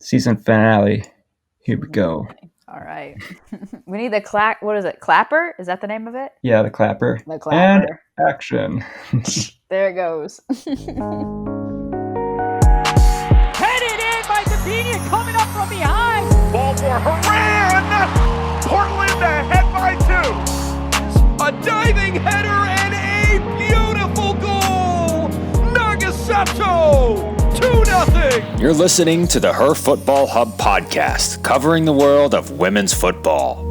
Season finale. Here we go. All right. We need the clap. What is it? Clapper? Is that the name of it? Yeah, the clapper. The clapper. And action. There it goes. Headed in by Zabini, coming up from behind. Ball for Horan! Portland ahead by 2. A diving header and a beautiful goal! Nagasato! 2-0! You're listening to the Her Football Hub podcast, covering the world of women's football.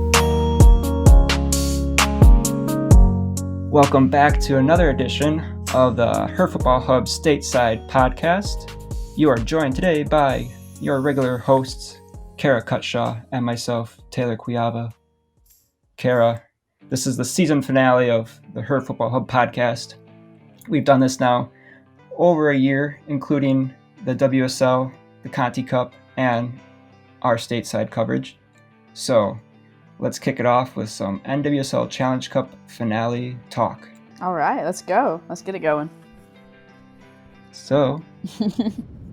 Welcome back to another edition of the Her Football Hub Stateside podcast. You are joined today by your regular hosts, Kara Cutshaw and myself, Taylor Quiava. Kara, this is the season finale of the Her Football Hub podcast. We've done this now over a year, including the WSL, the Conti Cup, and our stateside coverage. So let's kick it off with some NWSL Challenge Cup finale talk. All right, let's go. Let's get it going. So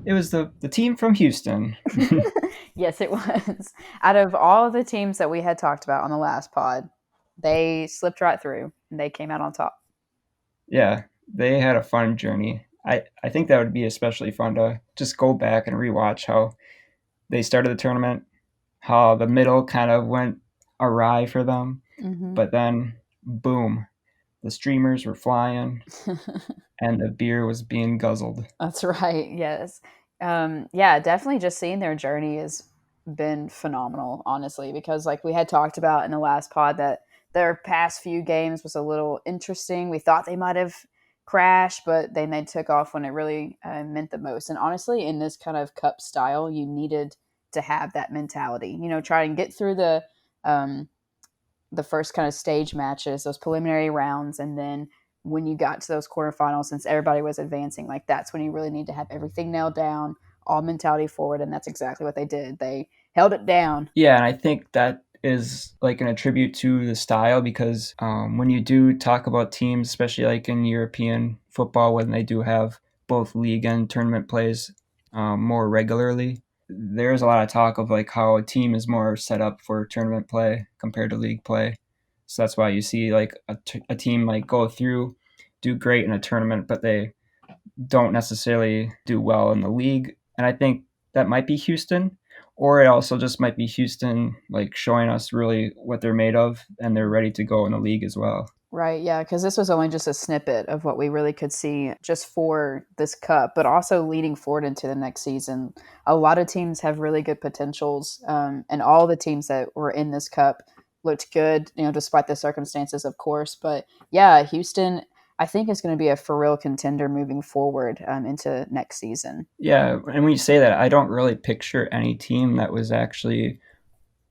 it was the team from Houston. Yes, it was. Out of all the teams that we had talked about on the last pod, they slipped right through and they came out on top. Yeah, they had a fun journey. I think that would be especially fun to just go back and rewatch how they started the tournament, how the middle kind of went awry for them, but then boom, the streamers were flying and the beer was being guzzled. That's right. Yes. Yeah, definitely just seeing their journey has been phenomenal, honestly, because like we had talked about in the last pod that their past few games was a little interesting. We thought they might have crashed, but then they took off when it really meant the most. And honestly, in this kind of cup style, you needed to have that mentality, try and get through the first kind of stage matches, those preliminary rounds. And then when you got to those quarterfinals, since everybody was advancing, like that's when you really need to have everything nailed down, all mentality forward. And that's exactly what they did. They held it down. Yeah, and I think that is like an attribute to the style because when you do talk about teams, especially like in European football, when they do have both league and tournament plays more regularly, there's a lot of talk of like how a team is more set up for tournament play compared to league play. So that's why you see like a team like go through, do great in a tournament, but they don't necessarily do well in the league. And I think that might be Houston, or it also just might be Houston like showing us really what they're made of and they're ready to go in the league as well. Right, yeah, because this was only just a snippet of what we really could see just for this cup, but also leading forward into the next season. A lot of teams have really good potentials, and all the teams that were in this cup looked good, despite the circumstances, of course. But yeah, Houston, I think, is going to be a for real contender moving forward into next season. Yeah, and when you say that, I don't really picture any team that was actually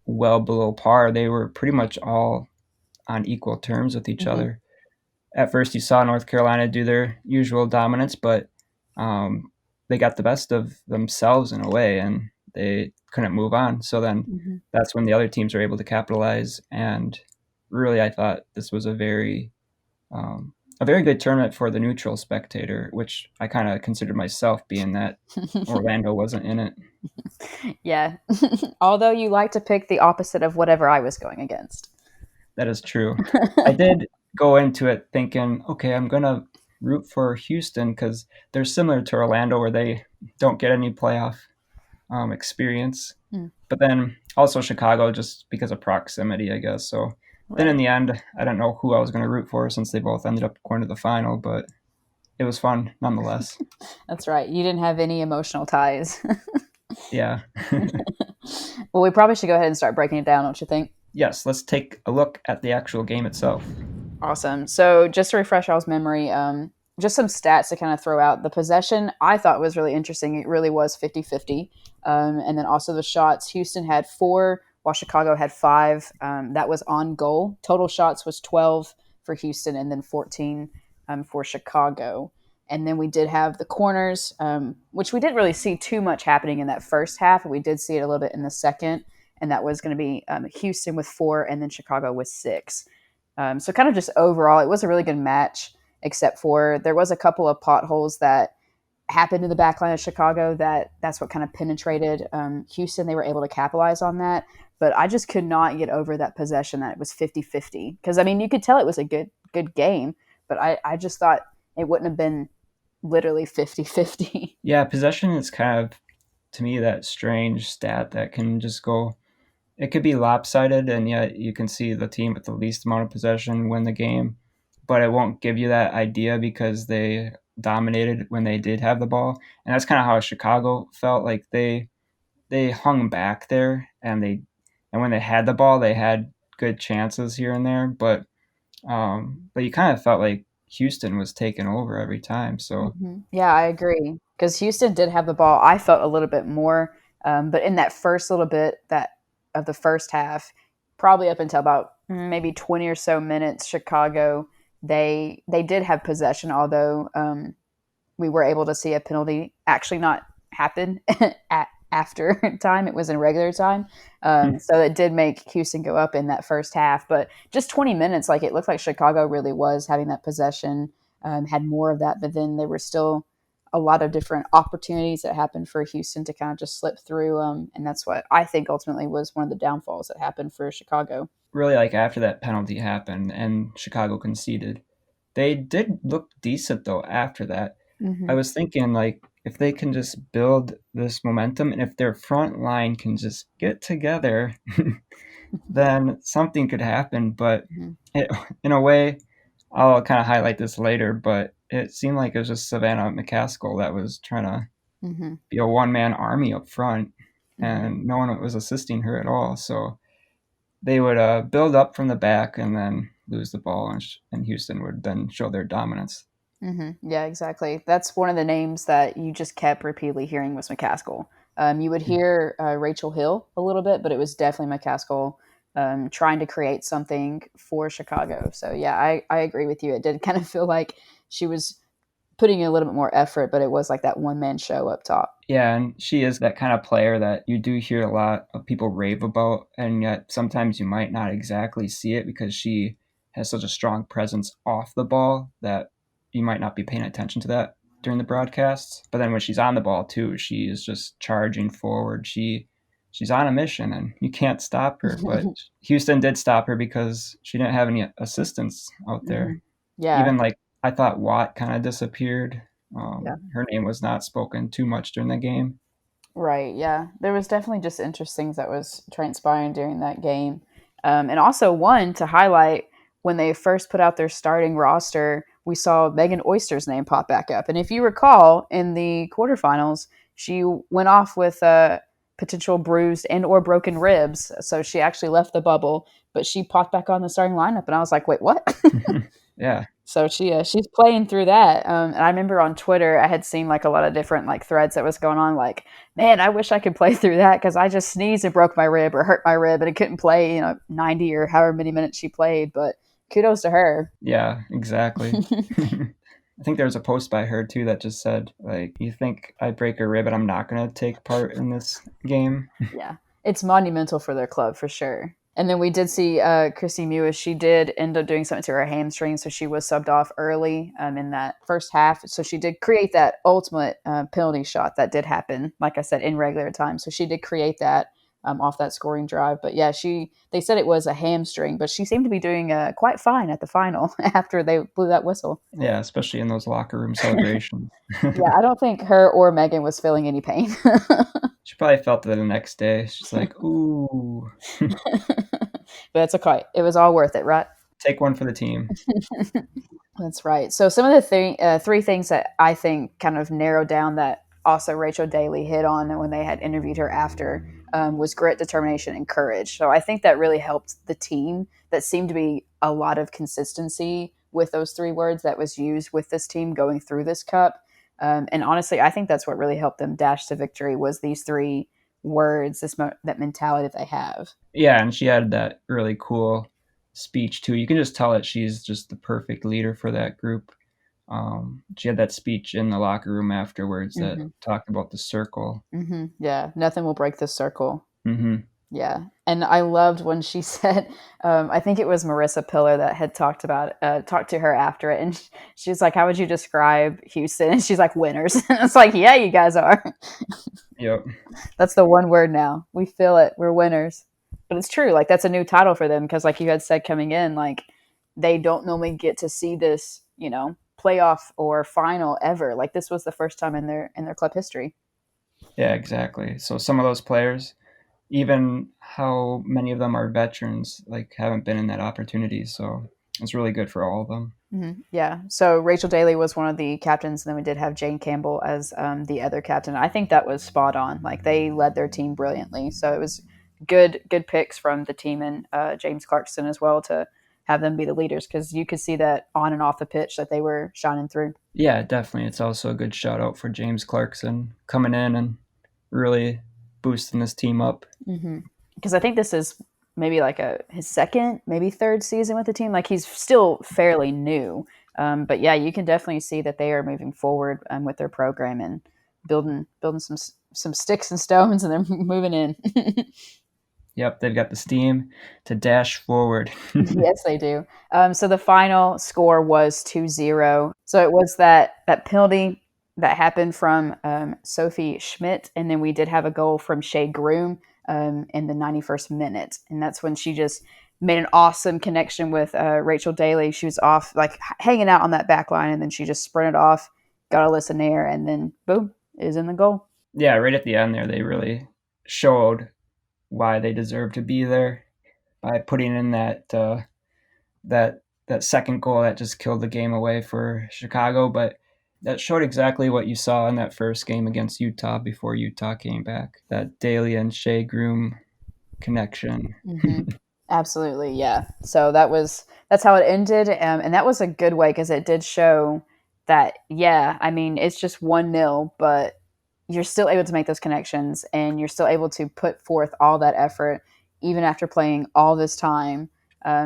well below par. They were pretty much all on equal terms with each other. At first, you saw North Carolina do their usual dominance, but they got the best of themselves in a way, and they couldn't move on. So then that's when the other teams were able to capitalize. And really, I thought this was a very good tournament for the neutral spectator, which I kind of considered myself, being that Orlando wasn't in it. Yeah, although you like to pick the opposite of whatever I was going against. That is true. I did go into it thinking, okay, I'm going to root for Houston because they're similar to Orlando where they don't get any playoff experience. But then also Chicago just because of proximity, I guess. So then in the end, I don't know who I was going to root for since they both ended up going to the final, but it was fun nonetheless. That's right. You didn't have any emotional ties. Yeah. Well, we probably should go ahead and start breaking it down, don't you think? Yes, let's take a look at the actual game itself. Awesome. So just to refresh y'all's memory, just some stats to kind of throw out. The possession I thought was really interesting. It really was 50-50. And then also the shots. Houston had 4, while Chicago had 5. That was on goal. Total shots was 12 for Houston and then 14 for Chicago. And then we did have the corners, which we didn't really see too much happening in that first half. We did see it a little bit in the second. And that was going to be Houston with 4 and then Chicago with 6. So kind of just overall, it was a really good match, except for there was a couple of potholes that happened in the back line of Chicago that's what kind of penetrated Houston. They were able to capitalize on that. But I just could not get over that possession that it was 50-50. Because, I mean, you could tell it was a good game, but I just thought it wouldn't have been literally 50-50. Yeah, possession is kind of, to me, that strange stat that can just go. It could be lopsided, and yet you can see the team with the least amount of possession win the game, but it won't give you that idea because they dominated when they did have the ball. And that's kind of how Chicago felt. Like they hung back there, and when they had the ball, they had good chances here and there, but you kind of felt like Houston was taking over every time. So Yeah, I agree. Because Houston did have the ball. I felt a little bit more, but in that first little bit of the first half, probably up until about maybe 20 or so minutes, Chicago they did have possession. Although we were able to see a penalty actually not happen after time. It was in regular time. So it did make Houston go up in that first half. But just 20 minutes, like it looked like Chicago really was having that possession, had more of that. But then there were still a lot of different opportunities that happened for Houston to kind of just slip through. And that's what I think ultimately was one of the downfalls that happened for Chicago. Really, like after that penalty happened and Chicago conceded, they did look decent though after that. Mm-hmm. I was thinking, like, if they can just build this momentum and if their front line can just get together, then something could happen. But in a way, I'll kind of highlight this later, but it seemed like it was just Savannah McCaskill that was trying to be a one-man army up front, and no one was assisting her at all. So they would build up from the back and then lose the ball, and Houston would then show their dominance. Yeah, exactly. That's one of the names that you just kept repeatedly hearing was McCaskill. You would hear Rachel Hill a little bit, but it was definitely McCaskill trying to create something for Chicago. So, yeah, I agree with you. It did kind of feel like she was putting in a little bit more effort, but it was like that one-man show up top. Yeah, and she is that kind of player that you do hear a lot of people rave about, and yet sometimes you might not exactly see it because she has such a strong presence off the ball that you might not be paying attention to that during the broadcasts. But then when she's on the ball too, she is just charging forward. She's on a mission and you can't stop her. But Houston did stop her because she didn't have any assistance out there. Yeah. Even like I thought Watt kind of disappeared. Her name was not spoken too much during the game. Right, yeah. There was definitely just interesting things that was transpiring during that game. And also one to highlight, when they first put out their starting roster, we saw Megan Oyster's name pop back up. And if you recall, in the quarterfinals, she went off with potential bruised and or broken ribs. So she actually left the bubble, but she popped back on the starting lineup. And I was like, wait, what? Yeah. So she's playing through that. And I remember on Twitter, I had seen like a lot of different like threads that was going on. Like, man, I wish I could play through that because I just sneezed and broke my rib or hurt my rib and I couldn't play, 90 or however many minutes she played. But kudos to her. Yeah, exactly. I think there was a post by her too that just said, like, you think I break a rib and I'm not going to take part in this game? Yeah, it's monumental for their club for sure. And then we did see Christy Mewis. She did end up doing something to her hamstring, so she was subbed off early in that first half. So she did create that ultimate penalty shot that did happen, like I said, in regular time. So she did create that off that scoring drive. But yeah, they said it was a hamstring, but she seemed to be doing quite fine at the final after they blew that whistle. Yeah, especially in those locker room celebrations. Yeah, I don't think her or Megan was feeling any pain. She probably felt it the next day. She's like, ooh. But it's okay. It was all worth it, right? Take one for the team. That's right. So some of the three things that I think kind of narrowed down that also Rachel Daly hit on when they had interviewed her after was grit, determination, and courage. So I think that really helped the team. That seemed to be a lot of consistency with those three words that was used with this team going through this cup. And honestly, I think that's what really helped them dash to victory was these three words, that mentality that they have. Yeah, and she had that really cool speech too. You can just tell that she's just the perfect leader for that group. She had that speech in the locker room afterwards that talked about the circle. Yeah, nothing will break the circle. Yeah. And I loved when she said, I think it was Marissa Pillar that had talked to her after it. And she's like, how would you describe Houston? And she's like, winners. And it's like, yeah, you guys are. Yep. That's the one word now. We feel it. We're winners. But it's true. Like, that's a new title for them because, like you had said coming in, like, they don't normally get to see this, playoff or final ever. Like, this was the first time in their club history. Yeah, exactly. So some of those players, even how many of them are veterans, like haven't been in that opportunity. So it's really good for all of them. Mm-hmm. Yeah. So Rachel Daly was one of the captains, and then we did have Jane Campbell as the other captain. I think that was spot on. Like, they led their team brilliantly. So it was good picks from the team and James Clarkson as well to have them be the leaders, because you could see that on and off the pitch that they were shining through. Yeah, definitely. It's also a good shout out for James Clarkson coming in and really boosting this team up. Because I think this is maybe like his second, maybe third season with the team. Like, he's still fairly new. But yeah, you can definitely see that they are moving forward with their program and building some sticks and stones, and they're moving in. Yep, they've got the steam to dash forward. Yes, they do. So the final score was 2-0. So it was that penalty that happened from Sophie Schmidt, and then we did have a goal from Shea Groom in the 91st minute, and that's when she just made an awesome connection with Rachel Daly. She was off, like, hanging out on that back line, and then she just sprinted off, got Alyssa Nair, and then boom, is in the goal. Yeah, right at the end there, they really showed why they deserve to be there by putting in that second goal that just killed the game away for Chicago. But that showed exactly what you saw in that first game against Utah before Utah came back. That Daly and Shea Groom connection. Absolutely, yeah. So that's how it ended, and that was a good way, because it did show that, yeah, I mean, it's just 1-0, but you're still able to make those connections, and you're still able to put forth all that effort, even after playing all this time.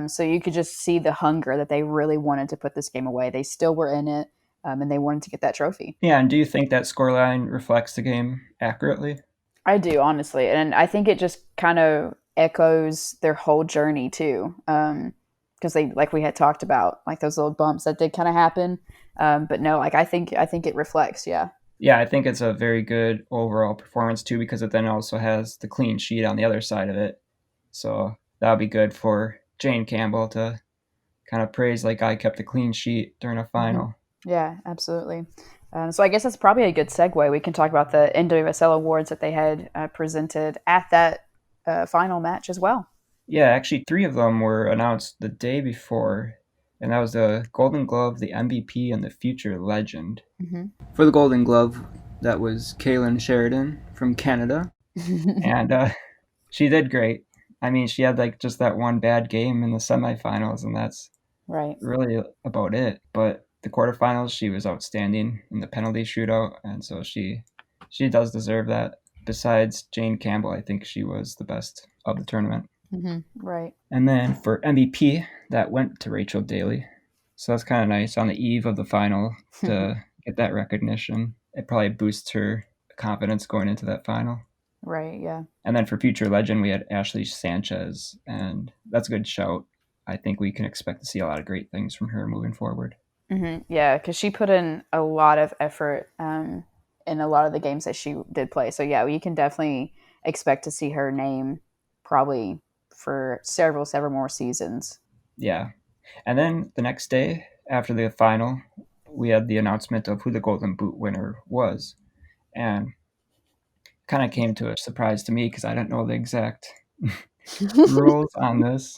So you could just see the hunger that they really wanted to put this game away. They still were in it, and they wanted to get that trophy. Yeah, and do you think that scoreline reflects the game accurately? I do, honestly. And I think it just kind of echoes their whole journey, too. Because they, like we had talked about, like those little bumps that did kind of happen. But no, like I think it reflects, yeah. Yeah, I think it's a very good overall performance too, because it then also has the clean sheet on the other side of it. So that'll be good for Jane Campbell to kind of praise, like, I kept a clean sheet during a final. Yeah, absolutely. So I guess that's probably a good segue. We can talk about the NWSL awards that they had presented at that final match as well. Yeah, actually 3 of them were announced the day before, and that was the Golden Glove, the MVP, and the Future Legend. For the Golden Glove, that was Kaylin Sheridan from Canada, and she did great. I mean, she had like just that one bad game in the semifinals, and that's Right. really about it. But the quarterfinals, she was outstanding in the penalty shootout, and so she does deserve that. Besides Jane Campbell, I think she was the best of the tournament. Right. And then for MVP, that went to Rachel Daly. So that's kind of nice on the eve of the final to get that recognition. It probably boosts her confidence going into that final. Right, yeah. And then for Future Legend, we had Ashley Sanchez, and that's a good shout. I think we can expect to see a lot of great things from her moving forward. Yeah, because she put in a lot of effort in a lot of the games that she did play. So yeah, you can definitely expect to see her name probably for several more seasons. Yeah. And then the next day, after the final, we had the announcement of who the Golden Boot winner was. And kind of came to a surprise to me because I didn't know the exact rules on this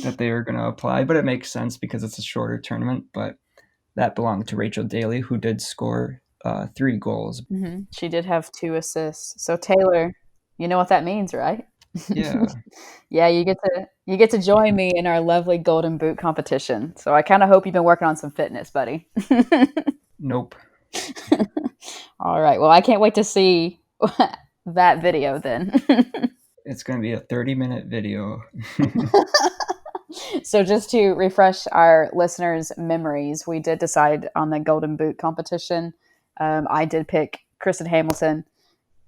that they were going to apply. But it makes sense because it's a shorter tournament. But that belonged to Rachel Daly, who did score 3 goals. She did have 2 assists. So Taylor, you know what that means, right? Yeah. Yeah, you get to join me in our lovely Golden Boot competition. So I kind of hope you've been working on some fitness, buddy. Nope. All right. Well, I can't wait to see that video then. It's going to be a 30-minute video. So just to refresh our listeners' memories, we did decide on the Golden Boot competition. I did pick Kristen Hamilton.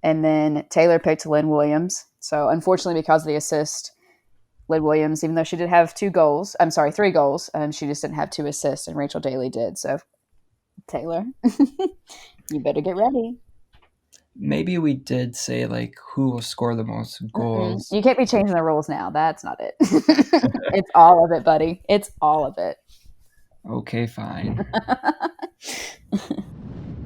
And then Taylor picked Lynn Williams. So unfortunately, because of the assist, Lynn Williams, even though she did have 3 goals, she just didn't have 2 assists, and Rachel Daly did. So Taylor, you better get ready. Maybe we did say like who will score the most goals. You can't be changing the rules now. That's not it. It's all of it, buddy. It's all of it. Okay, fine.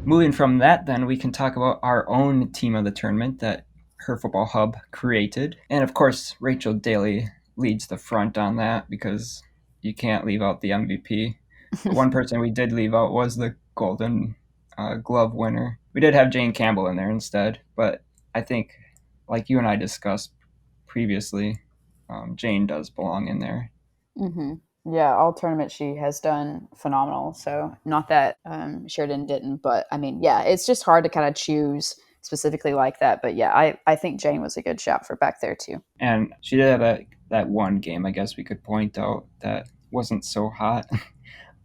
Moving from that, then we can talk about our own team of the tournament that Her Football Hub created. And of course, Rachel Daly leads the front on that because you can't leave out the MVP. But one person we did leave out was the Golden Glove winner. We did have Jane Campbell in there instead, but I think, like you and I discussed previously, Jane does belong in there. Mm-hmm. Yeah, all tournament she has done phenomenal. So not that Sheridan didn't, but I mean, yeah, it's just hard to kind of choose specifically like that. But yeah, I think Jane was a good shout for back there too. And she did have that one game, I guess we could point out, that wasn't so hot,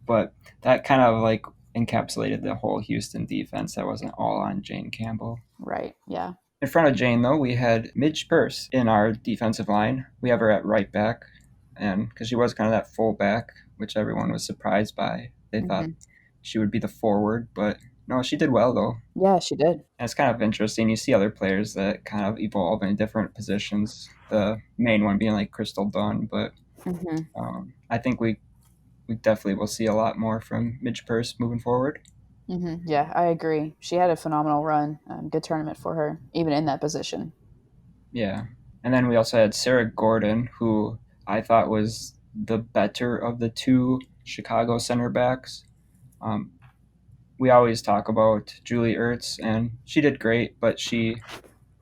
but that kind of like encapsulated the whole Houston defense. That wasn't all on Jane Campbell. Right, yeah. In front of Jane, though, we had Midge Purse in our defensive line. We have her at right back, and because she was kind of that full back, which everyone was surprised by. They thought she would be the forward, but no, she did well, though. Yeah, she did. And it's kind of interesting. You see other players that kind of evolve in different positions, the main one being like Crystal Dunn, but I think we definitely will see a lot more from Midge Purse moving forward. Yeah, I agree. She had a phenomenal run. Good tournament for her, even in that position. Yeah. And then we also had Sarah Gordon, who I thought was the better of the 2 Chicago center backs. We always talk about Julie Ertz, and she did great, but it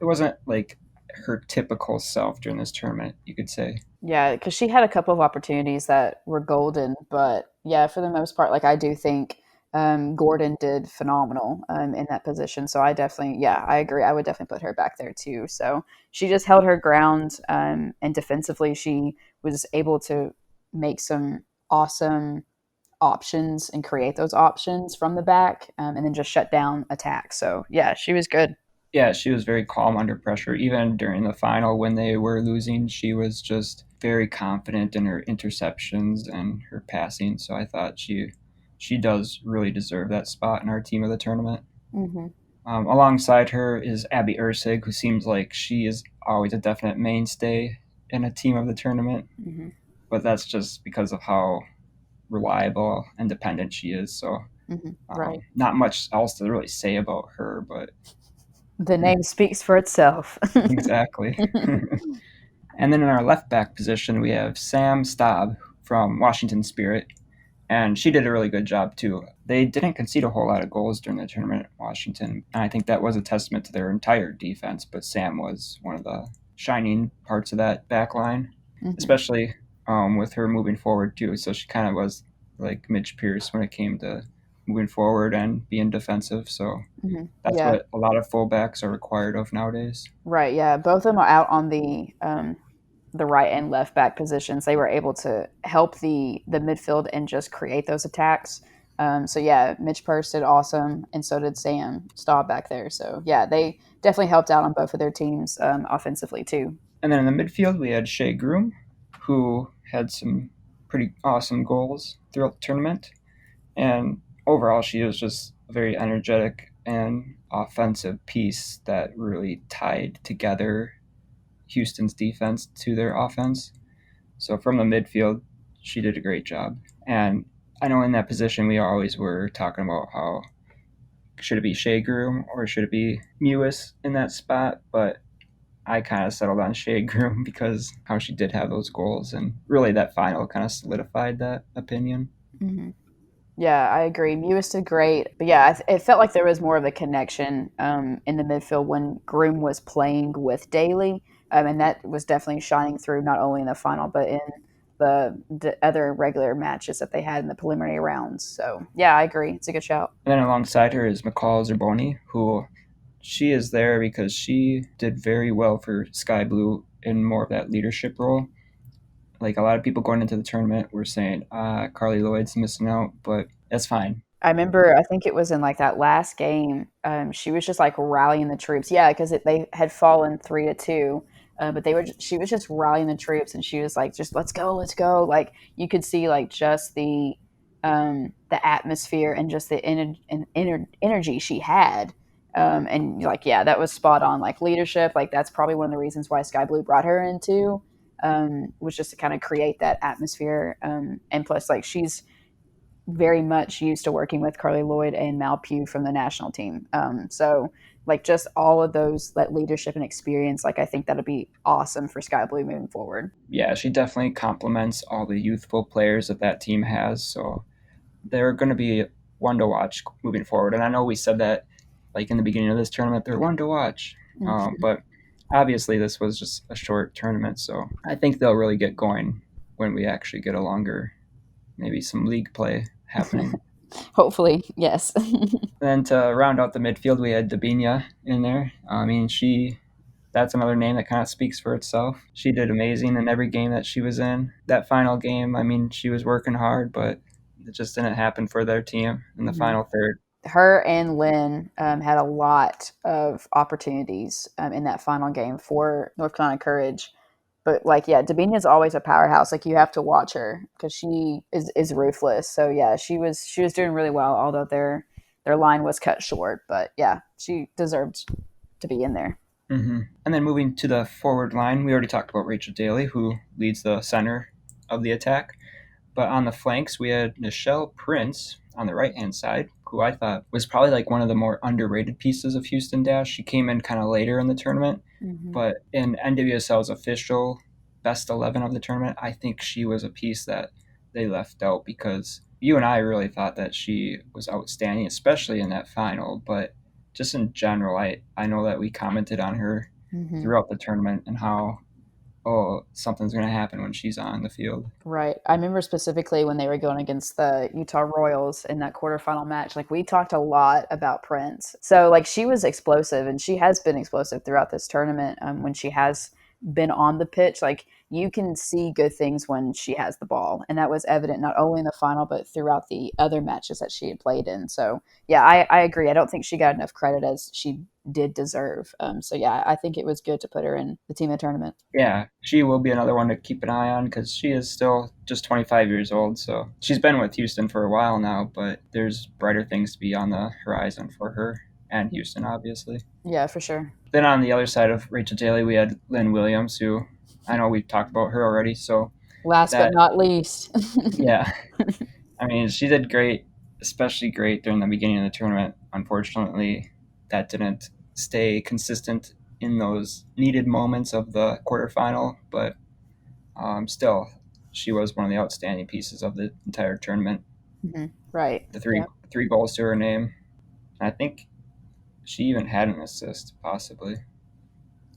wasn't like her typical self during this tournament, you could say. Yeah, because she had a couple of opportunities that were golden, but yeah, for the most part, like I do think Gordon did phenomenal in that position. So I agree. I would definitely put her back there too. So she just held her ground, and defensively, she was able to make some awesome options and create those options from the back, and then just shut down attacks. So yeah, she was good. Yeah, she was very calm under pressure. Even during the final when they were losing, she was just very confident in her interceptions and her passing. So I thought she does really deserve that spot in our team of the tournament. Alongside her is Abby Ursig, who seems like she is always a definite mainstay in a team of the tournament. But that's just because of how reliable and dependent she is. So Right. Not much else to really say about her, but The name speaks for itself. exactly. And then in our left back position, we have Sam Staub from Washington Spirit, and she did a really good job too. They didn't concede a whole lot of goals during the tournament at Washington, and I think that was a testament to their entire defense, but Sam was one of the shining parts of that back line, especially with her moving forward too. So she kind of was like Midge Purse when it came to moving forward and being defensive. So that's what a lot of fullbacks are required of nowadays. Right. Yeah. Both of them are out on the right and left back positions. They were able to help the midfield and just create those attacks. So yeah, Midge Purse did awesome, and so did Sam Staub back there. So yeah, they definitely helped out on both of their teams offensively too. And then in the midfield, we had Shea Groom, who had some pretty awesome goals throughout the tournament. And overall, she was just a very energetic and offensive piece that really tied together Houston's defense to their offense. So from the midfield, she did a great job. And I know in that position, we always were talking about how should it be Shea Groom or should it be Mewis in that spot, but I kind of settled on Shea Groom because how she did have those goals, and really that final kind of solidified that opinion. Yeah, I agree. Mewis did great, but yeah, it felt like there was more of a connection in the midfield when Groom was playing with Daly, and that was definitely shining through not only in the final but in the other regular matches that they had in the preliminary rounds. So yeah, I agree. It's a good shout. And then alongside her is McCall Zerboni, who she is there because she did very well for Sky Blue in more of that leadership role. Like a lot of people going into the tournament were saying, Carly Lloyd's missing out, but that's fine. I remember, I think it was in like that last game, she was just like rallying the troops. Yeah, because they had fallen 3-2, but she was just rallying the troops, and she was like, just let's go, let's go. Like you could see like just the atmosphere and just the energy she had. And like, yeah, that was spot on. Like leadership, like that's probably one of the reasons why Sky Blue brought her into, was just to kind of create that atmosphere. And plus, like she's very much used to working with Carly Lloyd and Mal Pugh from the national team. So like just all of those, that leadership and experience, like I think that'll be awesome for Sky Blue moving forward. Yeah, she definitely complements all the youthful players that team has. So they're going to be one to watch moving forward. And I know we said that like in the beginning of this tournament, they're one to watch. But obviously this was just a short tournament. So I think they'll really get going when we actually get a longer, maybe some league play happening. Hopefully, yes. Then to round out the midfield, we had Debinha in there. I mean, that's another name that kind of speaks for itself. She did amazing in every game that she was in. That final game, I mean, she was working hard, but it just didn't happen for their team in the final third. Her and Lynn had a lot of opportunities in that final game for North Carolina Courage. But like, yeah, Debinha is always a powerhouse. Like you have to watch her because she is ruthless. So yeah, she was doing really well, although their line was cut short. But yeah, she deserved to be in there. Mm-hmm. And then moving to the forward line, we already talked about Rachel Daly, who leads the center of the attack. But on the flanks, we had Nichelle Prince on the right-hand side, who I thought was probably like one of the more underrated pieces of Houston Dash. She came in kind of later in the tournament, but in NWSL's official best 11 of the tournament, I think she was a piece that they left out because you and I really thought that she was outstanding, especially in that final. But just in general, I know that we commented on her throughout the tournament and how, something's going to happen when she's on the field. Right. I remember specifically when they were going against the Utah Royals in that quarterfinal match, like we talked a lot about Prince. So like she was explosive, and she has been explosive throughout this tournament when she has been on the pitch. Like you can see good things when she has the ball. And that was evident not only in the final, but throughout the other matches that she had played in. So yeah, I agree. I don't think she got enough credit as she did deserve. So yeah, I think it was good to put her in the team of the tournament. Yeah, she will be another one to keep an eye on because she is still just 25 years old. So she's been with Houston for a while now, but there's brighter things to be on the horizon for her and Houston, obviously. Yeah, for sure. Then on the other side of Rachel Daly, we had Lynn Williams, who I know we've talked about her already. So but not least. Yeah. I mean, she did great, especially great during the beginning of the tournament. Unfortunately, that didn't stay consistent in those needed moments of the quarterfinal, but still, she was one of the outstanding pieces of the entire tournament. Right. The three goals to her name. I think she even had an assist, possibly.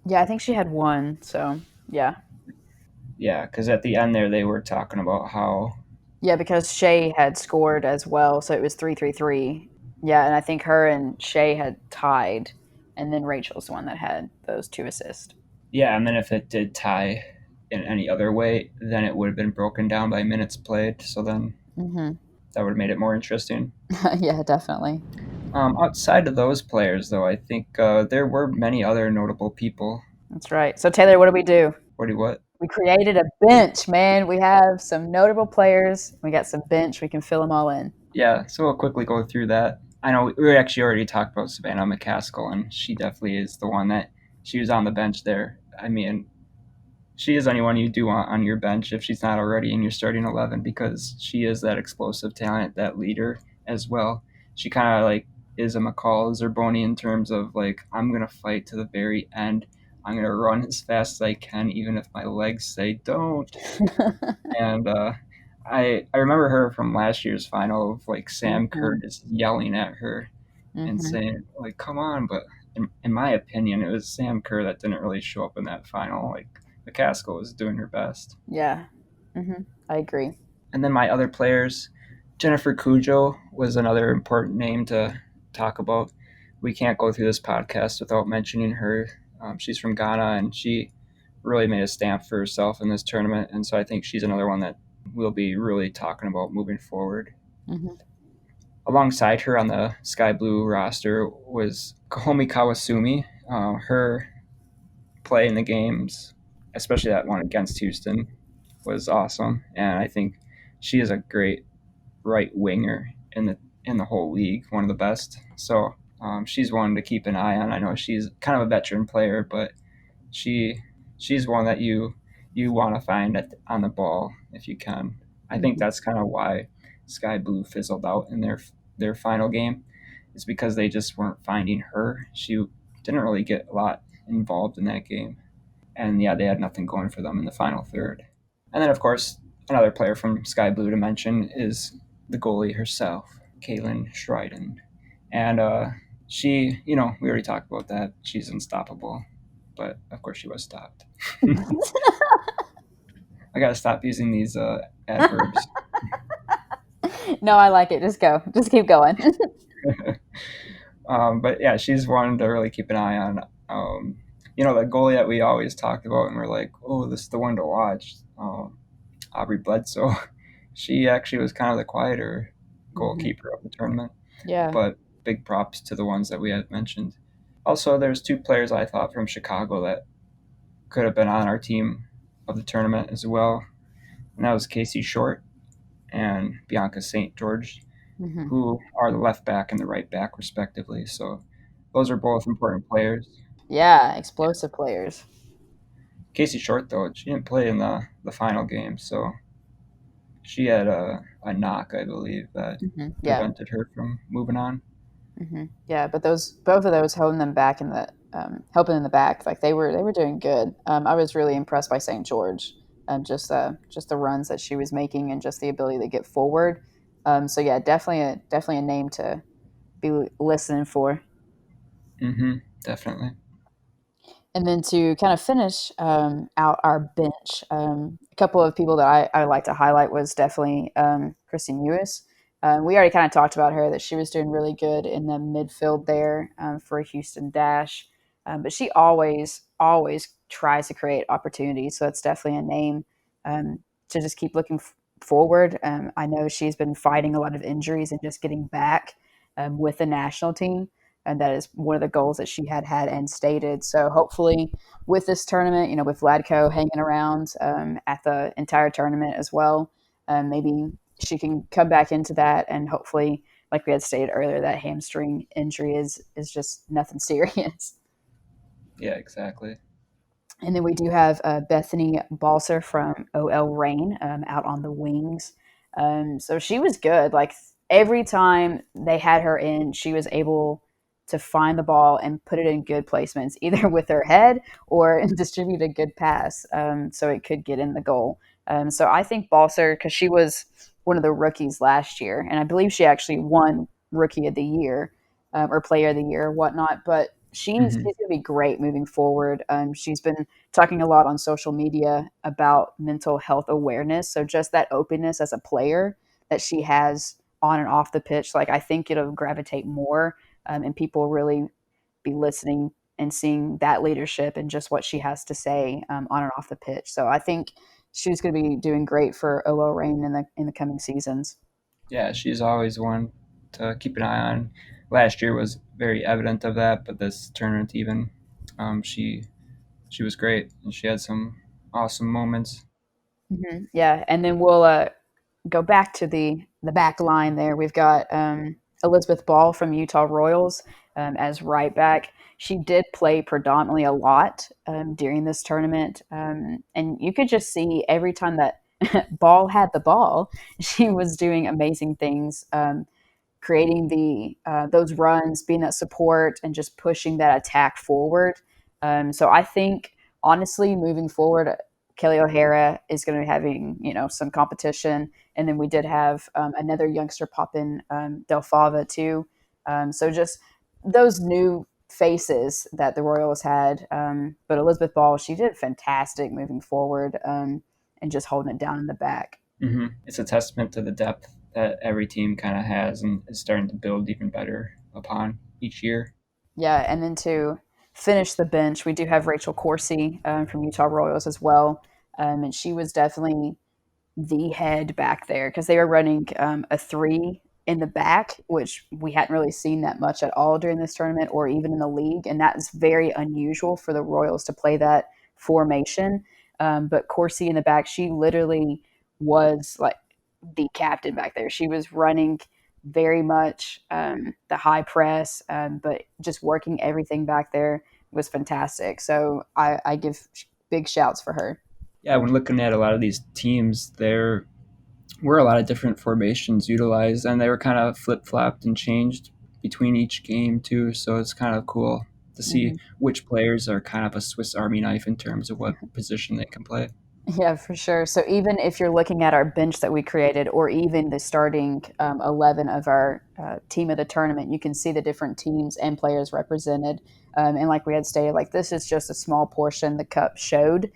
Yeah, I think she had one, so yeah. Yeah, because at the end there, they were talking about how... Yeah, because Shea had scored as well, so it was 3-3-3. Yeah, and I think her and Shea had tied, and then Rachel's the one that had those 2 assists. Yeah, and then if it did tie in any other way, then it would have been broken down by minutes played, so then that would have made it more interesting. Yeah, definitely. Outside of those players, though, I think there were many other notable people. That's right. So, Taylor, what do we do? What? We created a bench, man. We have some notable players. We got some bench. We can fill them all in. Yeah, so we'll quickly go through that. I know we actually already talked about Savannah McCaskill, and she definitely is the one that she was on the bench there. I mean, she is anyone you do want on your bench if she's not already in your starting 11 because she is that explosive talent, that leader as well. She kind of like is a McCall Zerboni in terms of like, I'm going to fight to the very end. I'm going to run as fast as I can, even if my legs say don't. And I remember her from last year's final of like Sam Kerr just yelling at her and saying like, come on. But in my opinion, it was Sam Kerr that didn't really show up in that final. Like McCaskill was doing her best. Yeah, I agree. And then my other players, Jennifer Cujo was another important name to talk about. We can't go through this podcast without mentioning her. She's from Ghana, and she really made a stamp for herself in this tournament. And so I think she's another one that we'll be really talking about moving forward. alongside her on the Sky Blue roster was Kohomi Kawasumi. Her play in the games, especially that one against Houston, was awesome, and I think she is a great right winger in the whole league, one of the best. So she's one to keep an eye on. I know she's kind of a veteran player, but she's one that you want to find on the ball if you can. I think that's kind of why Sky Blue fizzled out in their final game, is because they just weren't finding her. She didn't really get a lot involved in that game, and yeah, they had nothing going for them in the final third. And then of course another player from Sky Blue to mention is the goalie herself, Caitlin Schreiden, and she, we already talked about that. She's unstoppable, but of course she was stopped. I gotta stop using these adverbs. No, I like it. Just go. Just keep going. But yeah, she's one to really keep an eye on. The goalie that we always talked about, and we're like, oh, this is the one to watch. Aubrey Bledsoe. She actually was kind of the quieter goalkeeper of the tournament. Yeah. But big props to the ones that we had mentioned. Also, there's two players I thought from Chicago that could have been on our team of the tournament as well. And that was Casey Short and Bianca St. George, who are the left back and the right back, respectively. So those are both important players. Yeah, explosive players. Casey Short, though, she didn't play in the final game, so she had a knock, I believe, that prevented her from moving on. Yeah, but both of those holding them back in the helping in the back, like they were doing good. I was really impressed by St. George, just the runs that she was making and just the ability to get forward. So yeah, definitely a name to be listening for. Definitely. And then to kind of finish out our bench, a couple of people that I like to highlight was definitely Kristen Ewis. We already kind of talked about her, that she was doing really good in the midfield there for Houston Dash. But she always tries to create opportunities. So that's definitely a name to just keep looking forward. I know she's been fighting a lot of injuries and just getting back with the national team. And that is one of the goals that she had and stated. So hopefully with this tournament, with Vlatko hanging around at the entire tournament as well, maybe she can come back into that. And hopefully, like we had stated earlier, that hamstring injury is just nothing serious. Yeah, exactly. And then we do have Bethany Balser from OL Reign out on the wings. So she was good. Like every time they had her in, she was able to find the ball and put it in good placements, either with her head or distribute a good pass so it could get in the goal. So I think Balser, because she was one of the rookies last year, and I believe she actually won Rookie of the Year or Player of the Year or whatnot, but she's going to be great moving forward. She's been talking a lot on social media about mental health awareness. So just that openness as a player that she has on and off the pitch, like I think it'll gravitate more and people really be listening and seeing that leadership and just what she has to say on and off the pitch. So I think she's going to be doing great for OL Reign in the coming seasons. Yeah, she's always one to keep an eye on. Last year was very evident of that, but this tournament even, she was great and she had some awesome moments. Yeah, and then we'll go back to the back line there. We've got Elizabeth Ball from Utah Royals as right back. She did play predominantly a lot during this tournament. And you could just see every time that Ball had the ball, she was doing amazing things, creating those runs, being that support, and just pushing that attack forward. So I think, honestly, moving forward, Kelly O'Hara is going to be having, some competition. And then we did have another youngster pop in, Del Fava too. So just those new faces that the Royals had. But Elizabeth Ball, she did fantastic moving forward and just holding it down in the back. It's a testament to the depth that every team kind of has and is starting to build even better upon each year. Yeah, and then to finish the bench, we do have Rachel Corsi from Utah Royals as well. And she was definitely the head back there because they were running a 3 in the back, which we hadn't really seen that much at all during this tournament or even in the league. And that is very unusual for the Royals to play that formation. But Corsi in the back, she literally was like the captain back there. She was running very much the high press, but just working everything back there was fantastic. So I give big shouts for her. Yeah, when looking at a lot of these teams, there were a lot of different formations utilized, and they were kind of flip-flopped and changed between each game too. So it's kind of cool to see which players are kind of a Swiss Army knife in terms of what position they can play. Yeah, for sure. So even if you're looking at our bench that we created, or even the starting 11 of our team of the tournament, you can see the different teams and players represented. And like we had stated, like this is just a small portion the cup showed.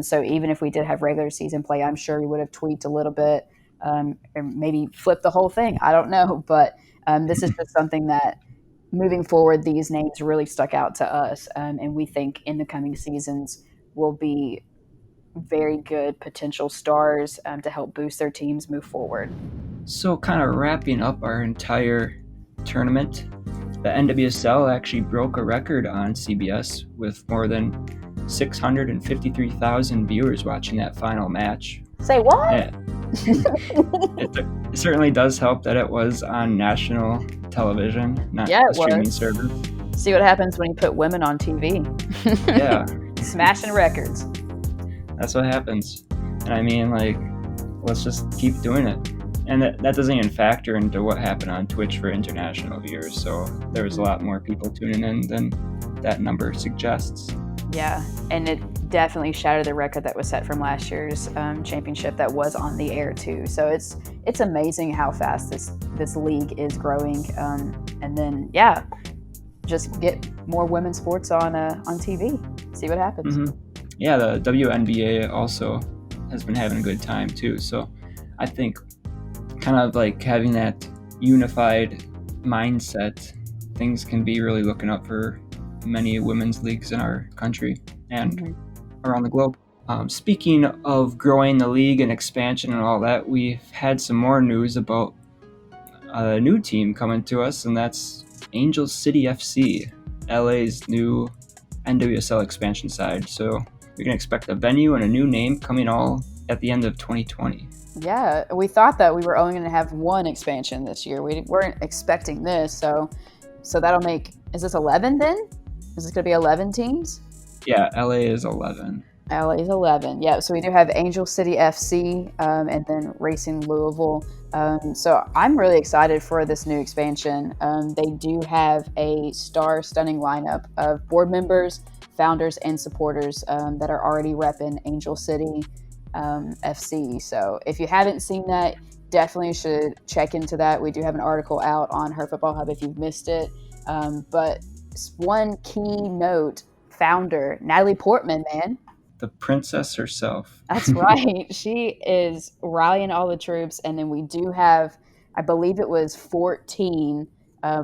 So even if we did have regular season play, I'm sure we would have tweaked a little bit, or maybe flipped the whole thing. I don't know, but this is just something that moving forward, these names really stuck out to us, and we think in the coming seasons will be very good potential stars to help boost their teams move forward. So kind of wrapping up our entire tournament, the NWSL actually broke a record on CBS with more than 653,000 viewers watching that final match. Say what? Yeah. It certainly does help that it was on national television, not a streaming service. See what happens when you put women on TV. Yeah. Smashing records. That's what happens. And I mean, like, let's just keep doing it. And that doesn't even factor into what happened on Twitch for international viewers. So there was a lot more people tuning in than that number suggests. Yeah, and it definitely shattered the record that was set from last year's championship that was on the air too. So it's amazing how fast this league is growing. And then just get more women's sports on TV. See what happens. Mm-hmm. Yeah, the WNBA also has been having a good time too. So I think kind of like having that unified mindset, things can be really looking up for many women's leagues in our country and around the globe. Speaking of growing the league and expansion and all that, we've had some more news about a new team coming to us, and that's Angel City FC, LA's new NWSL expansion side. So we can expect a venue and a new name coming all at the end of 2020. Yeah, we thought that we were only going to have one expansion this year. We weren't expecting this, so that'll make, is this 11 then? Is this going to be 11 teams? Yeah, LA is 11. LA is 11. Yeah, so we do have Angel City FC and then Racing Louisville. So I'm really excited for this new expansion. They do have a star-stunning lineup of board members, founders, and supporters that are already repping Angel City FC. So if you haven't seen that, definitely should check into that. We do have an article out on Her Football Hub if you've missed it. But one key note, founder, Natalie Portman, man. The princess herself. That's right. She is rallying all the troops. And then we do have, I believe it was 14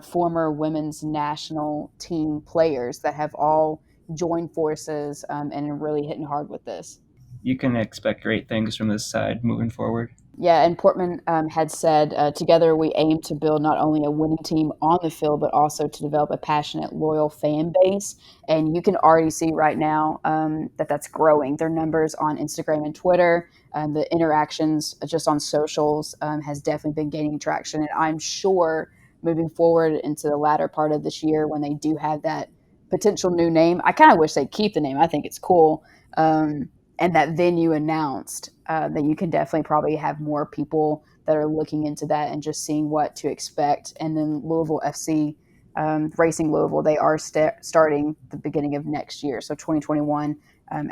former women's national team players that have all joined forces and are really hitting hard with this. You can expect great things from this side moving forward. Yeah, and Portman had said, together we aim to build not only a winning team on the field, but also to develop a passionate, loyal fan base. And you can already see right now that that's growing. Their numbers on Instagram and Twitter, the interactions just on socials has definitely been gaining traction. And I'm sure moving forward into the latter part of this year when they do have that potential new name, I kind of wish they'd keep the name. I think it's cool. And that venue announced, that you can definitely probably have more people that are looking into that and just seeing what to expect. And then Louisville FC, Racing Louisville, they are starting the beginning of next year, so 2021,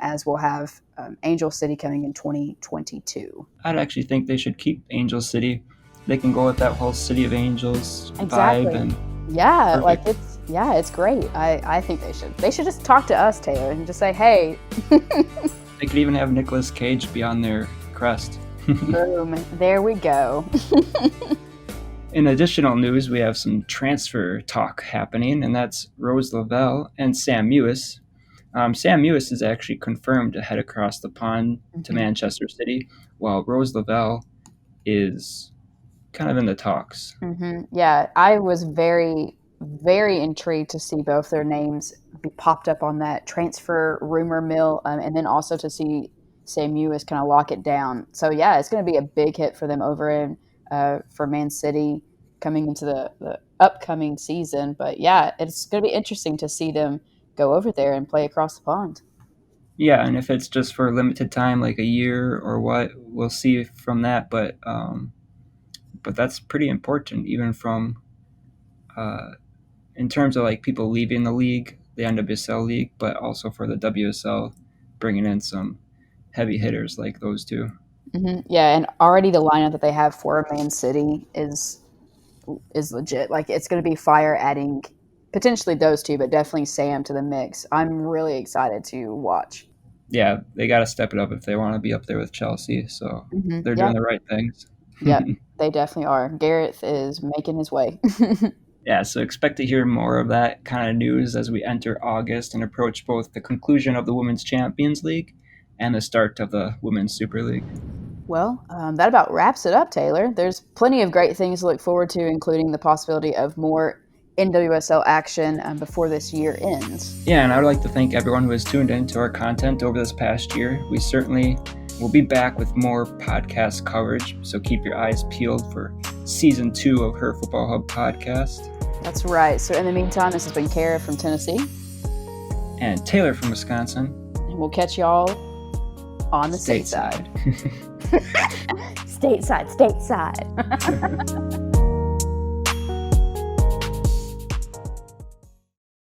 as we'll have Angel City coming in 2022. I'd actually think they should keep Angel City. They can go with that whole City of Angels Exactly. vibe. And Yeah, perfect. it's great. I think they should. They should just talk to us, Taylor, and just say, hey. They could even have Nicolas Cage be on their crest. Boom. There we go. In additional news, we have some transfer talk happening, and that's Rose Lavelle and Sam Mewis. Sam Mewis is actually confirmed to head across the pond to Manchester City, while Rose Lavelle is kind of in the talks. Yeah, I was very, very intrigued to see both their names be popped up on that transfer rumor mill, and then also to see SAMU is kind of lock it down. So yeah, it's going to be a big hit for them over in for Man City coming into the upcoming season. But yeah, it's going to be interesting to see them go over there and play across the pond. Yeah, and if it's just for a limited time, like a year or what, we'll see from that. But that's pretty important, even from in terms of like people leaving the league, the NWSL league, but also for the WSL bringing in some heavy hitters like those two. Yeah, and already the lineup that they have for Man City is legit. Like it's going to be fire adding potentially those two, but definitely Sam to the mix. I'm really excited to watch. Yeah, they got to step it up if they want to be up there with Chelsea. So they're Yeah. doing the right things. Yep, they definitely are. Gareth is making his way. Yeah, so expect to hear more of that kind of news as we enter August and approach both the conclusion of the Women's Champions League and the start of the Women's Super League. Well, that about wraps it up, Taylor. There's plenty of great things to look forward to, including the possibility of more NWSL action before this year ends. Yeah, and I would like to thank everyone who has tuned into our content over this past year. We certainly will be back with more podcast coverage, so keep your eyes peeled for Season 2 of Her Football Hub podcast. That's right. So in the meantime, this has been Kara from Tennessee. And Taylor from Wisconsin. And we'll catch y'all on the stateside. Stateside.